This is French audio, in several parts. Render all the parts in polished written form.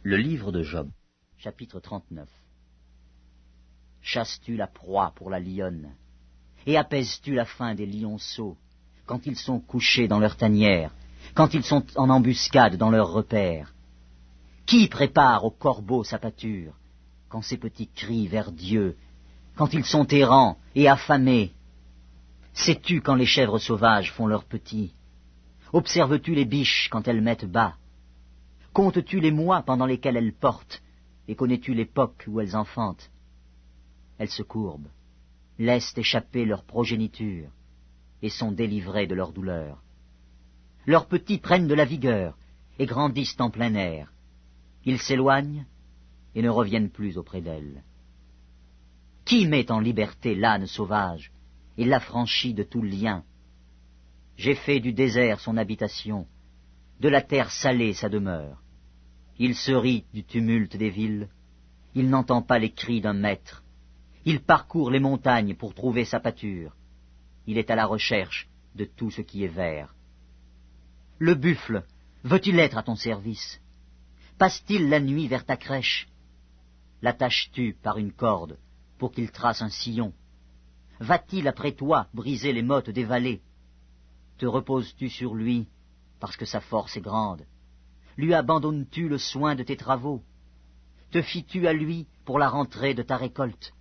Le livre de Job, chapitre 39. Chasses-tu la proie pour la lionne, et apaises-tu la faim des lionceaux, quand ils sont couchés dans leur tanière, quand ils sont en embuscade dans leur repère? Qui prépare au corbeau sa pâture, quand ses petits crient vers Dieu, quand ils sont errants et affamés? Sais-tu quand les chèvres sauvages font leurs petits? Observes-tu les biches quand elles mettent bas? Comptes-tu les mois pendant lesquels elles portent, et connais-tu l'époque où elles enfantent? Elles se courbent, laissent échapper leur progéniture, et sont délivrées de leur douleur. Leurs petits prennent de la vigueur, et grandissent en plein air. Ils s'éloignent, et ne reviennent plus auprès d'elles. Qui met en liberté l'âne sauvage, et l'affranchit de tout lien? J'ai fait du désert son habitation, de la terre salée sa demeure. Il se rit du tumulte des villes, il n'entend pas les cris d'un maître. Il parcourt les montagnes pour trouver sa pâture. Il est à la recherche de tout ce qui est vert. Le buffle, veut-il être à ton service? Passe-t-il la nuit vers ta crèche? L'attaches-tu par une corde pour qu'il trace un sillon? Va-t-il après toi briser les mottes des vallées? Te reposes-tu sur lui parce que sa force est grande? Lui abandonnes-tu le soin de tes travaux? Te fies-tu à lui pour la rentrée de ta récolte?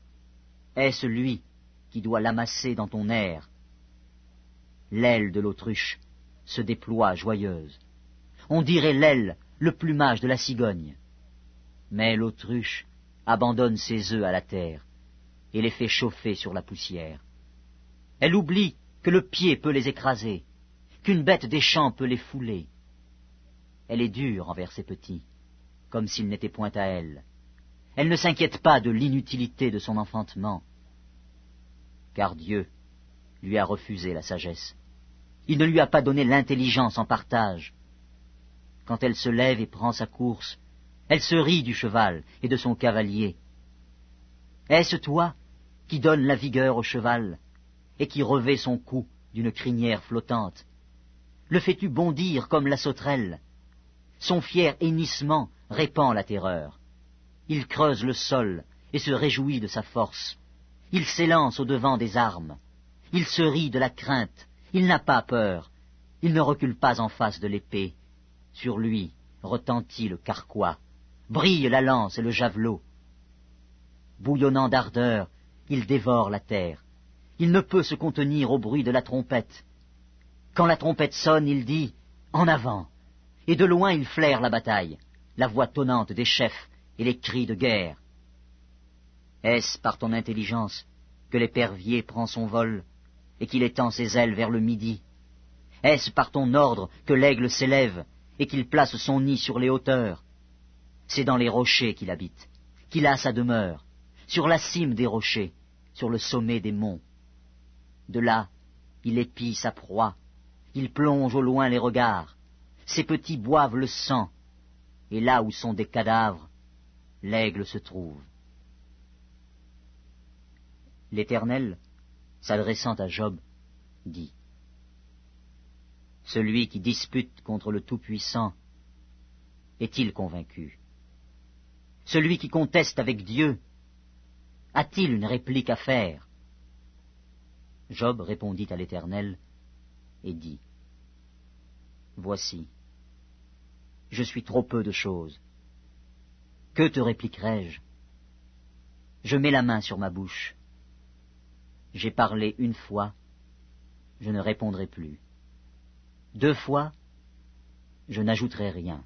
Est-ce lui qui doit l'amasser dans ton air? L'aile de l'autruche se déploie joyeuse. On dirait l'aile, le plumage de la cigogne. Mais l'autruche abandonne ses œufs à la terre et les fait chauffer sur la poussière. Elle oublie que le pied peut les écraser, qu'une bête des champs peut les fouler. Elle est dure envers ses petits, comme s'ils n'étaient point à elle. Elle ne s'inquiète pas de l'inutilité de son enfantement, car Dieu lui a refusé la sagesse. Il ne lui a pas donné l'intelligence en partage. Quand elle se lève et prend sa course, elle se rit du cheval et de son cavalier. Est-ce toi qui donnes la vigueur au cheval et qui revêt son cou d'une crinière flottante? Le fais-tu bondir comme la sauterelle? Son fier hennissement répand la terreur. Il creuse le sol et se réjouit de sa force. Il s'élance au-devant des armes. Il se rit de la crainte. Il n'a pas peur. Il ne recule pas en face de l'épée. Sur lui retentit le carquois. Brille la lance et le javelot. Bouillonnant d'ardeur, il dévore la terre. Il ne peut se contenir au bruit de la trompette. Quand la trompette sonne, il dit « En avant !» Et de loin il flaire la bataille, la voix tonnante des chefs et les cris de guerre. Est-ce par ton intelligence que l'épervier prend son vol et qu'il étend ses ailes vers le midi? Est-ce par ton ordre que l'aigle s'élève et qu'il place son nid sur les hauteurs? C'est dans les rochers qu'il habite, qu'il a sa demeure, sur la cime des rochers, sur le sommet des monts. De là, il épie sa proie, il plonge au loin les regards. Ses petits boivent le sang, et là où sont des cadavres, l'aigle se trouve. L'Éternel, s'adressant à Job, dit « Celui qui dispute contre le Tout-Puissant est-il convaincu? Celui qui conteste avec Dieu a-t-il une réplique à faire? » Job répondit à l'Éternel et dit « Voici, je suis trop peu de choses. Que te répliquerai-je? Je mets la main sur ma bouche. J'ai parlé une fois, je ne répondrai plus. 2 fois, je n'ajouterai rien.